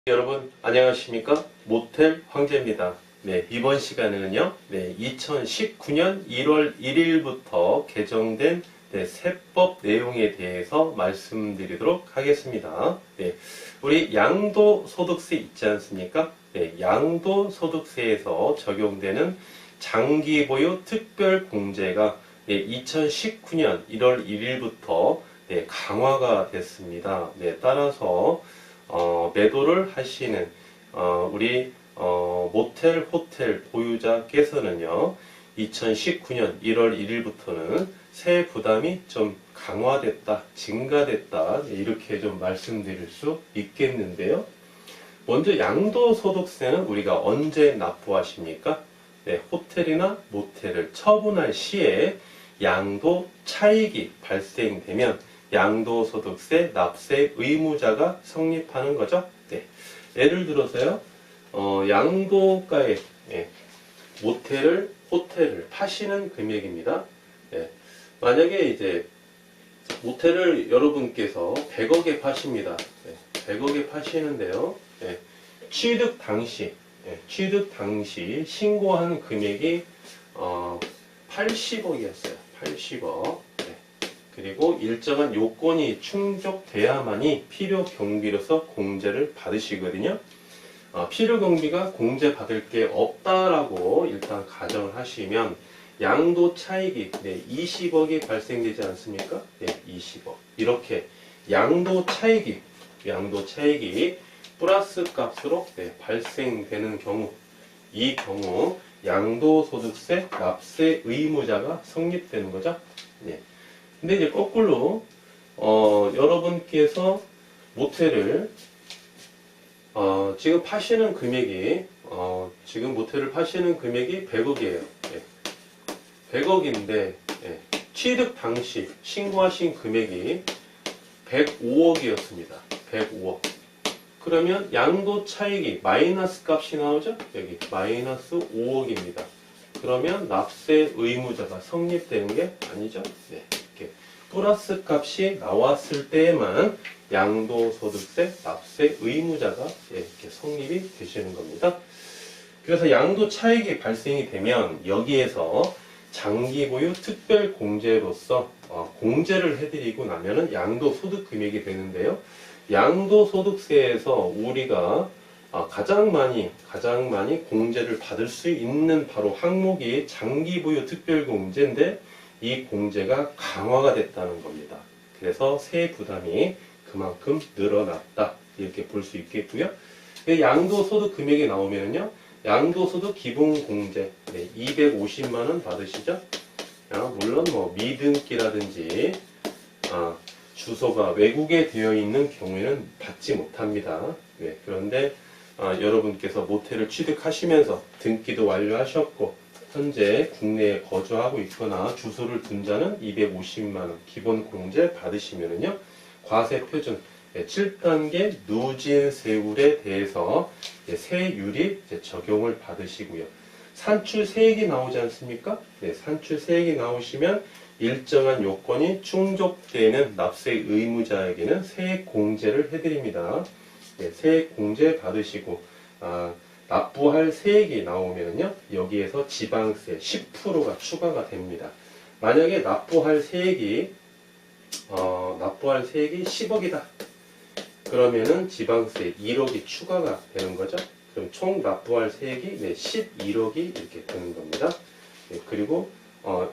여러분 안녕하십니까? 모텔 황제입니다. 네, 이번 시간에는요, 2019년 1월 1일부터 개정된 세법 내용에 대해서 말씀드리도록 하겠습니다. 네, 우리 양도소득세 있지 않습니까? 네, 양도소득세에서 적용되는 장기보유 특별공제가 2019년 1월 1일부터 강화가 됐습니다. 따라서 매도를 하시는 우리 모텔, 호텔 보유자께서는요, 2019년 1월 1일부터는 세액 부담이 좀 강화됐다, 증가됐다, 이렇게 좀 말씀드릴 수 있겠는데요. 먼저 양도소득세는 우리가 언제 납부하십니까? 호텔이나 모텔을 처분할 시에 양도 차익이 발생되면 양도소득세 납세 의무자가 성립하는 거죠. 예를 들어서요, 양도가에 모텔을, 호텔을 파시는 금액입니다. 만약에 이제 모텔을 여러분께서 100억에 파십니다. 100억에 파시는데요. 취득 당시 신고한 금액이 80억이었어요. 80억. 그리고 일정한 요건이 충족돼야만이 필요경비로서 공제를 받으시거든요. 필요경비가 공제받을 게 없다라고 일단 가정을 하시면 양도 차익이 20억이 발생되지 않습니까? 20억. 이렇게 양도 차익이 플러스 값으로 발생되는 경우, 이 경우 양도소득세 납세 의무자가 성립되는 거죠. 근데 이제 거꾸로 여러분께서 모텔을 지금 파시는 금액이 지금 모텔을 파시는 금액이 100억이에요. 100억인데 취득 당시 신고하신 금액이 105억이었습니다. 105억. 그러면 양도 차익이 마이너스 값이 나오죠? 여기 마이너스 5억입니다. 그러면 납세 의무자가 성립되는 게 아니죠? 플러스 값이 나왔을 때에만 양도소득세 납세 의무자가 이렇게 성립이 되시는 겁니다. 그래서 양도 차익이 발생이 되면 여기에서 장기보유 특별공제로서 공제를 해드리고 나면은 양도소득 금액이 되는데요. 양도소득세에서 우리가 가장 많이 공제를 받을 수 있는 바로 항목이 장기보유 특별공제인데 이 공제가 강화가 됐다는 겁니다. 그래서 세액 부담이 그만큼 늘어났다, 이렇게 볼 수 있겠고요. 양도소득 금액이 나오면요, 양도소득 기본공제 250만원 받으시죠? 물론 미등기라든지 주소가 외국에 되어 있는 경우에는 받지 못합니다. 그런데 여러분께서 모텔을 취득하시면서 등기도 완료하셨고 현재 국내에 거주하고 있거나 주소를 둔 자는 250만원 기본 공제 받으시면은요, 과세표준 7단계 누진세율에 대해서 세율이 적용을 받으시고요. 산출세액이 나오지 않습니까? 산출세액이 나오시면 일정한 요건이 충족되는 납세 의무자에게는 세액 공제를 해드립니다. 세액 공제 받으시고 납부할 세액이 나오면요, 여기에서 지방세 10%가 추가가 됩니다. 만약에 납부할 세액이 10억이다. 그러면은 지방세 1억이 추가가 되는 거죠. 그럼 총 납부할 세액이 11억이 이렇게 되는 겁니다. 그리고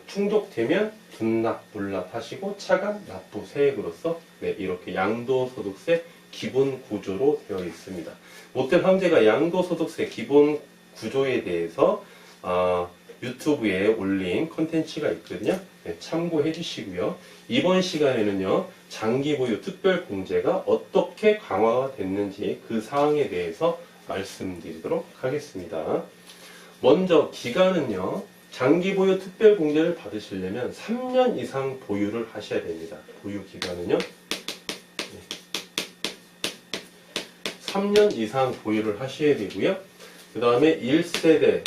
충족되면 분납, 불납 하시고 차감 납부 세액으로서 이렇게 양도소득세 기본 구조로 되어 있습니다. 모텔 황제가 양도소득세 기본 구조에 대해서 유튜브에 올린 컨텐츠가 있거든요. 참고해 주시고요. 이번 시간에는요, 장기보유 특별공제가 어떻게 강화가 됐는지 그 사항에 대해서 말씀드리도록 하겠습니다. 먼저 기간은요, 장기보유 특별공제를 받으시려면 3년 이상 보유를 하셔야 됩니다. 보유 기간은요, 3년 이상 보유를 하셔야 되고요. 그 다음에 1세대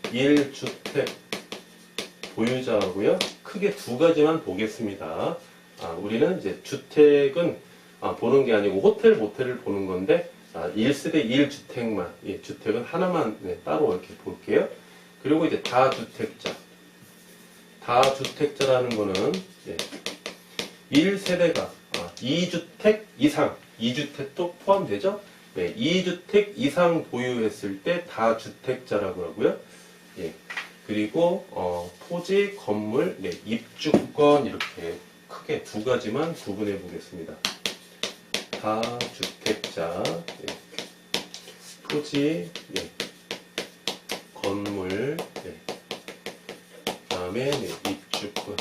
1주택 보유자하고요. 크게 두 가지만 보겠습니다. 우리는 이제 주택은 보는 게 아니고 호텔, 모텔을 보는 건데 1세대 1주택만, 예, 주택은 하나만 따로 이렇게 볼게요. 그리고 이제 다주택자. 다주택자라는 거는 1세대가 2주택 이상, 2주택도 포함되죠? 네, 2주택 이상 보유했을 때 다주택자라고 하고요. 예, 그리고 토지, 건물, 입주권 이렇게 크게 두 가지만 구분해 보겠습니다. 다주택자, 토지, 건물, 그다음에 입주권.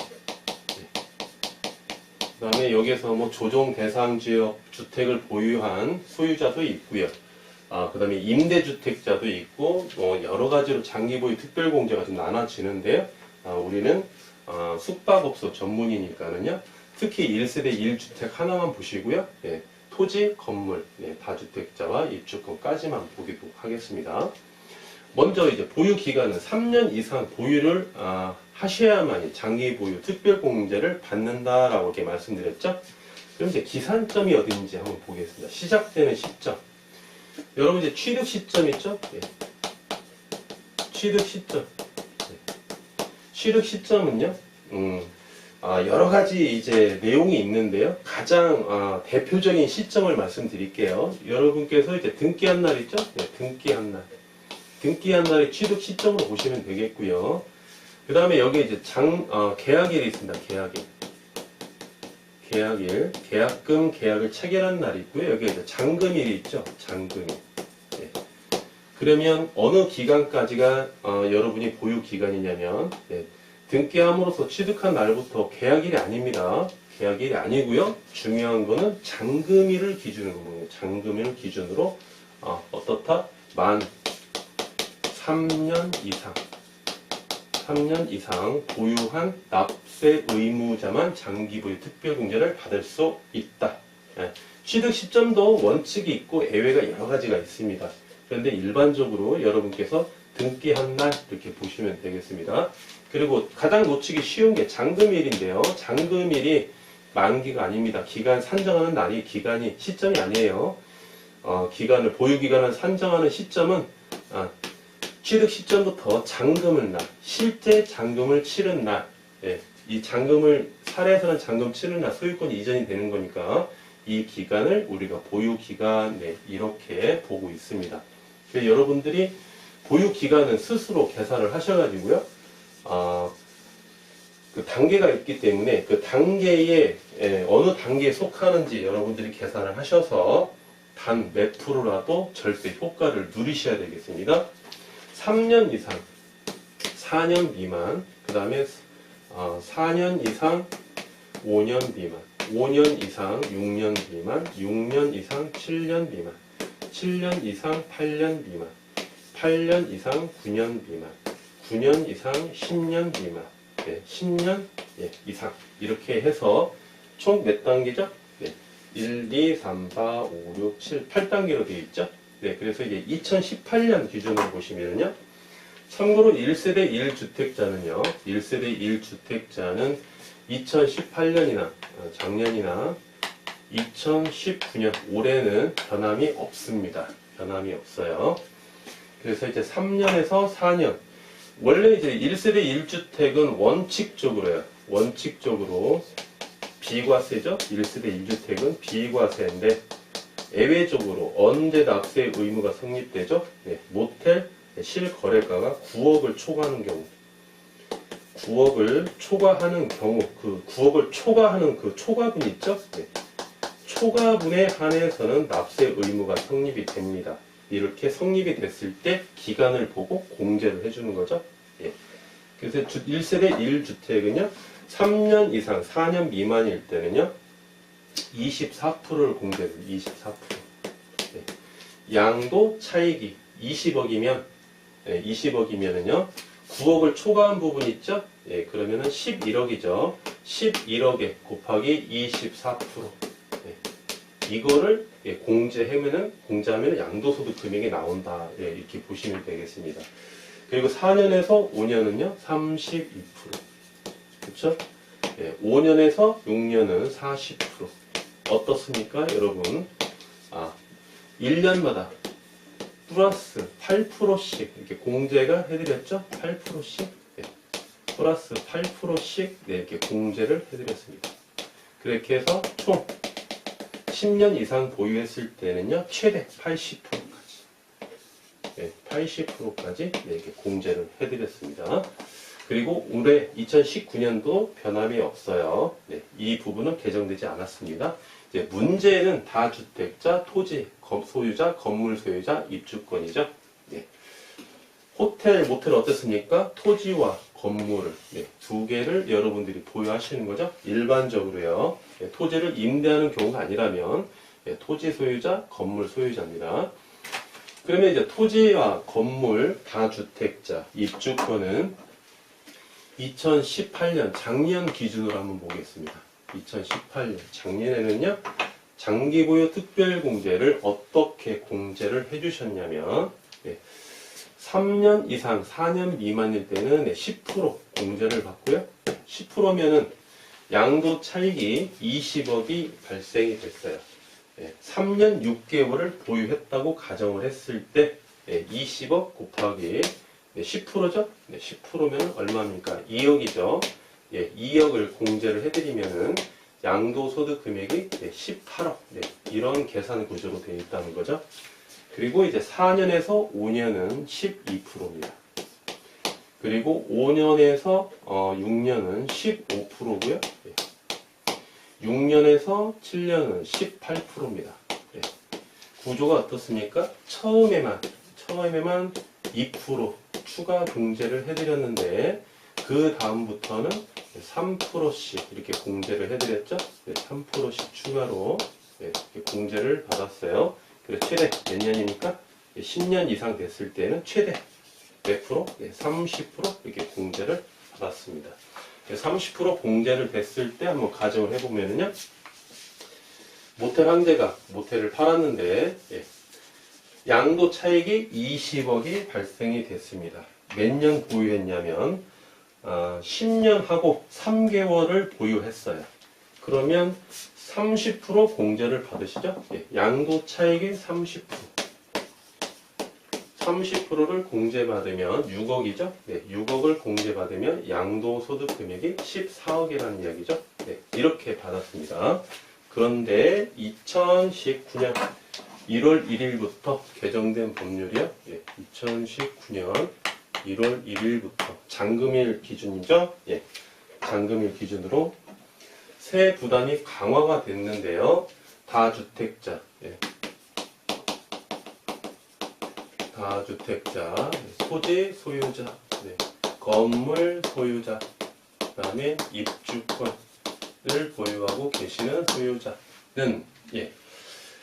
그 다음에 여기서 뭐 조정 대상 지역 주택을 보유한 소유자도 있고요. 그 다음에 임대주택자도 있고, 여러 가지로 장기보유 특별공제가 좀 나눠지는데요. 우리는 숙박업소 전문이니까는요. 특히 1세대 1주택 하나만 보시고요. 토지, 건물, 다주택자와 입주권까지만 보기도 하겠습니다. 먼저 이제 보유 기간은 3년 이상 보유를 하셔야만이 장기 보유 특별 공제를 받는다라고 이렇게 말씀드렸죠. 그럼 이제 기산점이 어딘지 한번 보겠습니다. 시작되는 시점. 여러분 이제 취득 시점 있죠? 취득 시점. 취득 시점은요. 여러 가지 이제 내용이 있는데요. 가장 대표적인 시점을 말씀드릴게요. 여러분께서 이제 등기한 날 있죠? 등기한 날. 등기한 날의 취득 시점으로 보시면 되겠고요. 그 다음에 여기 이제 계약일이 있습니다. 계약일. 계약금, 계약을 체결한 날이 있고요. 여기 이제 잔금일이 있죠. 잔금일. 그러면 어느 기간까지가 여러분이 보유 기간이냐면 등기함으로써 취득한 날부터 계약일이 아닙니다. 계약일이 아니고요. 중요한 거는 잔금일을 기준으로 보는 잔금일을 기준으로 어떻다? 만 3년 이상 보유한 납세 의무자만 장기보유 특별공제를 받을 수 있다. 취득 시점도 원칙이 있고 예외가 여러 가지가 있습니다. 그런데 일반적으로 여러분께서 등기한 날 이렇게 보시면 되겠습니다. 그리고 가장 놓치기 쉬운 게 잔금일인데요. 잔금일이 만기가 아닙니다. 기간 산정하는 날이 시점이 아니에요. 보유 기간을 산정하는 시점은 취득 시점부터 잔금을 실제 잔금을 치른 날, 이 잔금을 사례에서는 잔금 치른 날 소유권이 이전이 되는 거니까 이 기간을 우리가 보유 기간 이렇게 보고 있습니다. 그래서 여러분들이 보유 기간은 스스로 계산을 하셔가지고요, 그 단계가 있기 때문에 그 단계에 어느 단계에 속하는지 여러분들이 계산을 하셔서 단 몇 프로라도 절세 효과를 누리셔야 되겠습니다. 3년 이상, 4년 미만, 그 다음에 4년 이상, 5년 미만, 5년 이상, 6년 미만, 6년 이상, 7년 미만, 7년 이상, 8년 미만, 8년 이상, 9년 미만, 9년 이상, 10년 미만, 10년 이상 이렇게 해서 총 몇 단계죠? 1, 2, 3, 4, 5, 6, 7, 8단계로 되어 있죠? 그래서 이제 2018년 기준으로 보시면요. 참고로 1세대 1주택자는요. 1세대 1주택자는 2018년이나 작년이나 2019년 올해는 변함이 없습니다. 변함이 없어요. 그래서 이제 3년에서 4년. 원래 이제 1세대 1주택은 원칙적으로 비과세죠. 1세대 1주택은 비과세인데 예외적으로 언제 납세 의무가 성립되죠? 모텔 실거래가가 9억을 초과하는 경우, 9억을 초과하는 경우, 그 9억을 초과하는 그 초과분 있죠? 초과분에 한해서는 납세 의무가 성립이 됩니다. 이렇게 성립이 됐을 때 기간을 보고 공제를 해주는 거죠. 그래서 1세대 1주택은요, 3년 이상, 4년 미만일 때는요, 24%를 공제를 24%. 양도 차익이 20억이면은요, 9억을 초과한 부분 있죠? 그러면은 11억이죠. 11억에 곱하기 24%. 이거를 공제하면 양도소득 금액이 나온다. 이렇게 보시면 되겠습니다. 그리고 4년에서 5년은요, 32%. 그렇죠? 5년에서 6년은 40%. 어떻습니까, 여러분? 1년마다 플러스 8%씩 이렇게 공제가 해드렸죠? 8%씩 플러스 8%씩 이렇게 공제를 해드렸습니다. 그렇게 해서 총 10년 이상 보유했을 때는요, 최대 80%까지 80%까지 이렇게 공제를 해드렸습니다. 그리고 올해 2019년도 변함이 없어요. 이 부분은 개정되지 않았습니다. 이제 문제는 다주택자, 토지 소유자, 건물 소유자, 입주권이죠. 호텔, 모텔 어떻습니까? 토지와 건물을 두 개를 여러분들이 보유하시는 거죠. 일반적으로요. 토지를 임대하는 경우가 아니라면 토지 소유자, 건물 소유자입니다. 그러면 이제 토지와 건물, 다주택자, 입주권은 2018년 작년 기준으로 한번 보겠습니다. 2018년 작년에는요, 장기보유 특별공제를 어떻게 공제를 해주셨냐면 3년 이상 4년 미만일 때는 10% 공제를 받고요. 10%면은 양도 차익이 20억이 발생이 됐어요. 3년 6개월을 보유했다고 가정을 했을 때 20억 곱하기 10%죠? 10%면 얼마입니까? 2억이죠. 2억을 공제를 해드리면은 양도소득 금액이 18억. 이런 계산 구조로 되어 있다는 거죠. 그리고 이제 4년에서 5년은 12%입니다. 그리고 5년에서 6년은 15%고요. 6년에서 7년은 18%입니다. 구조가 어떻습니까? 처음에만 2% 추가 공제를 해드렸는데 그 다음부터는 3%씩 이렇게 공제를 해드렸죠. 3%씩 추가로 이렇게 공제를 받았어요. 그래서 최대 몇 년이니까 10년 이상 됐을 때는 최대 몇 프로? 30% 이렇게 공제를 받았습니다. 30% 공제를 됐을 때 한번 가정을 해보면요. 모텔 황제가 모텔을 팔았는데 양도 차익이 20억이 발생이 됐습니다. 몇 년 보유했냐면 10년 하고 3개월을 보유했어요. 그러면 30% 공제를 받으시죠? 양도 차익의 30%. 30%를 공제받으면 6억이죠? 6억을 공제받으면 양도소득 금액이 14억이라는 이야기죠? 이렇게 받았습니다. 그런데 2019년 1월 1일부터 개정된 법률이요. 2019년 1월 1일부터 잔금일 기준이죠. 잔금일 기준으로 세 부담이 강화가 됐는데요. 다주택자, 다주택자, 토지 소유자, 건물 소유자, 그 다음에 입주권을 보유하고 계시는 소유자는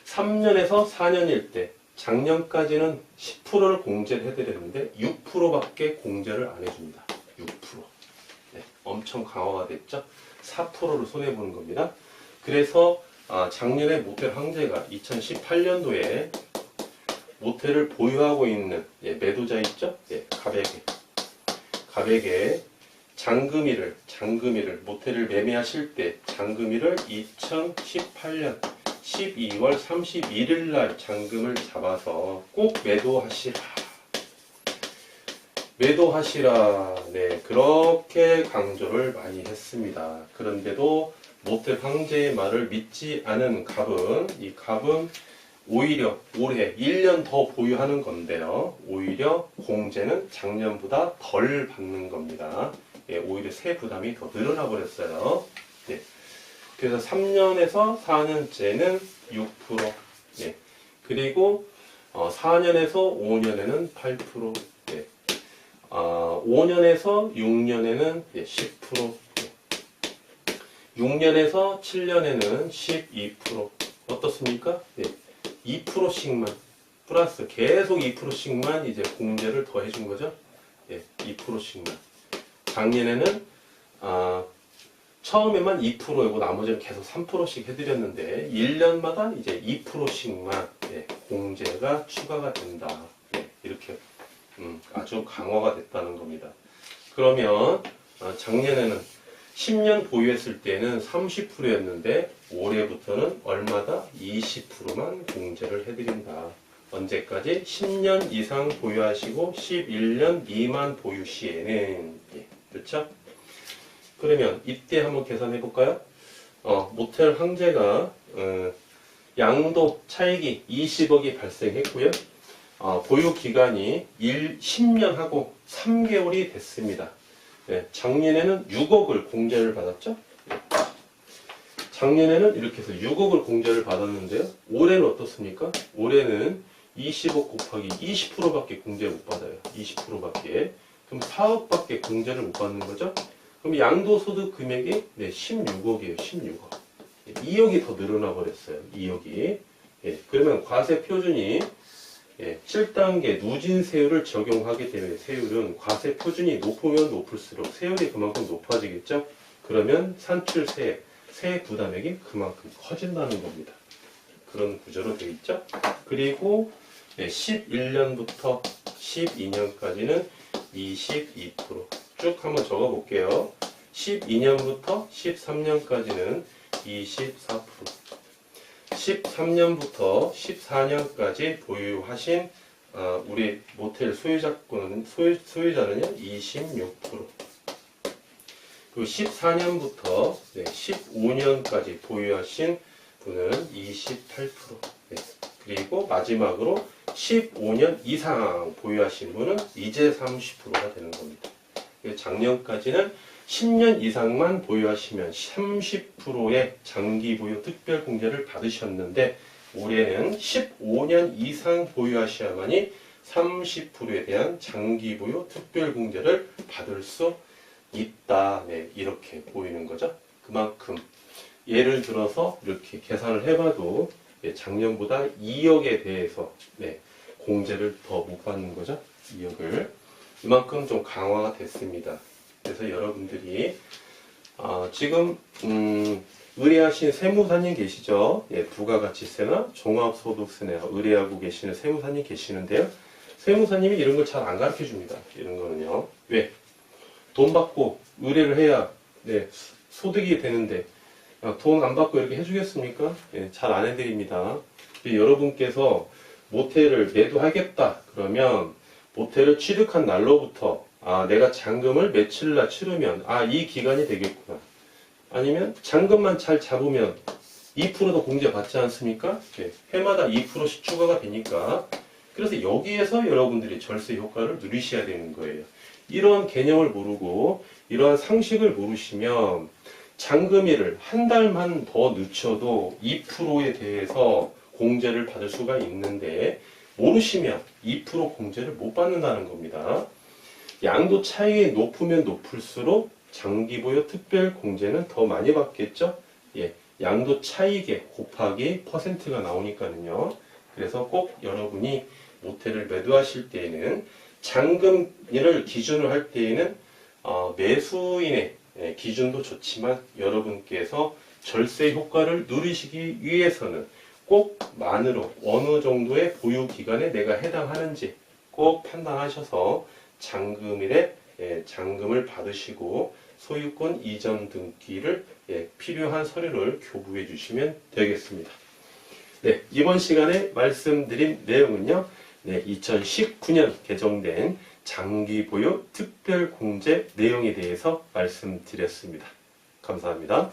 3년에서 4년일 때 작년까지는 10%를 공제를 해드렸는데 6%밖에 공제를 안 해줍니다. 6%. 엄청 강화가 됐죠. 4%를 손해보는 겁니다. 그래서 작년에 모텔 황제가 2018년도에 모텔을 보유하고 있는 매도자 있죠? 가백에 잔금일을 모텔을 매매하실 때 잔금일을 2018년 12월 31일 날 잔금을 잡아서 꼭 매도하시라. 그렇게 강조를 많이 했습니다. 그런데도 모텔 황제의 말을 믿지 않은 이 갑은 오히려 올해 1년 더 보유하는 건데요. 오히려 공제는 작년보다 덜 받는 겁니다. 오히려 세 부담이 더 늘어나 버렸어요. 그래서 3년에서 4년째는 6%, 그리고 4년에서 5년에는 8%, 5년에서 6년에는 10%, 6년에서 7년에는 12%. 어떻습니까? 2%씩만 플러스 계속 2%씩만 이제 공제를 더 해준 거죠. 2%씩만. 작년에는 처음에만 2%이고 나머지는 계속 3%씩 해드렸는데 1년마다 이제 2%씩만 공제가 추가가 된다. 이렇게 아주 강화가 됐다는 겁니다. 그러면 작년에는 10년 보유했을 때는 30%였는데 올해부터는 얼마다? 20%만 공제를 해드린다. 언제까지? 10년 이상 보유하시고 11년 미만 보유 시에는. 예, 그렇죠? 그러면 이때 한번 계산해 볼까요? 모텔 황제가 양도 차익이 20억이 발생했고요. 보유 기간이 10년 하고 3개월이 됐습니다. 네, 작년에는 6억을 공제를 받았죠? 작년에는 이렇게 해서 6억을 공제를 받았는데요. 올해는 어떻습니까? 올해는 20억 곱하기 20%밖에 공제 못 받아요. 20%밖에. 그럼 4억밖에 공제를 못 받는 거죠? 그럼 양도소득 금액이 16억이에요. 16억. 2억이 더 늘어나 버렸어요. 2억이. 예, 그러면 과세 표준이 7단계 누진세율을 적용하기 때문에 세율은 과세 표준이 높으면 높을수록 세율이 그만큼 높아지겠죠? 그러면 산출세, 세 부담액이 그만큼 커진다는 겁니다. 그런 구조로 되어 있죠? 그리고 11년부터 12년까지는 22%. 쭉 한번 적어 볼게요. 12년부터 13년까지는 24%. 13년부터 14년까지 보유하신 우리 모텔 소유자는요 26%. 그리고 14년부터 15년까지 보유하신 분은 28%. 네. 그리고 마지막으로 15년 이상 보유하신 분은 이제 30%가 되는 겁니다. 작년까지는 10년 이상만 보유하시면 30%의 장기 보유 특별 공제를 받으셨는데 올해는 15년 이상 보유하셔야만이 30%에 대한 장기 보유 특별 공제를 받을 수 있다. 네, 이렇게 보이는 거죠. 그만큼 예를 들어서 이렇게 계산을 해봐도 작년보다 2억에 대해서 공제를 더 못 받는 거죠. 2억을. 이만큼 좀 강화가 됐습니다. 그래서 여러분들이 지금 의뢰하신 세무사님 계시죠? 예, 부가가치세나 종합소득세나 의뢰하고 계시는 세무사님 계시는데요. 세무사님이 이런 걸 잘 안 가르쳐 줍니다. 이런 거는요. 왜? 돈 받고 의뢰를 해야 소득이 되는데 돈 안 받고 이렇게 해주겠습니까? 예, 잘 안 해드립니다. 여러분께서 모텔을 매도하겠다 그러면 모텔을 취득한 날로부터 내가 잔금을 며칠날 치르면 이 기간이 되겠구나. 아니면 잔금만 잘 잡으면 2%도 공제 받지 않습니까? 네, 해마다 2%씩 추가가 되니까. 그래서 여기에서 여러분들이 절세 효과를 누리셔야 되는 거예요. 이런 개념을 모르고 이러한 상식을 모르시면 잔금일을 한 달만 더 늦춰도 2%에 대해서 공제를 받을 수가 있는데 모르시면 2% 공제를 못 받는다는 겁니다. 양도 차익이 높으면 높을수록 장기보유 특별 공제는 더 많이 받겠죠? 예, 양도 차익에 곱하기 퍼센트가 나오니까는요. 그래서 꼭 여러분이 모텔을 매도하실 때에는 잔금일을 기준으로 할 때에는 매수인의 기준도 좋지만 여러분께서 절세 효과를 누리시기 위해서는 꼭 만으로 어느 정도의 보유 기간에 내가 해당하는지 꼭 판단하셔서 잔금일에 잔금을 받으시고 소유권 이전 등기를 필요한 서류를 교부해 주시면 되겠습니다. 네, 이번 시간에 말씀드린 내용은요. 2019년 개정된 장기 보유 특별 공제 내용에 대해서 말씀드렸습니다. 감사합니다.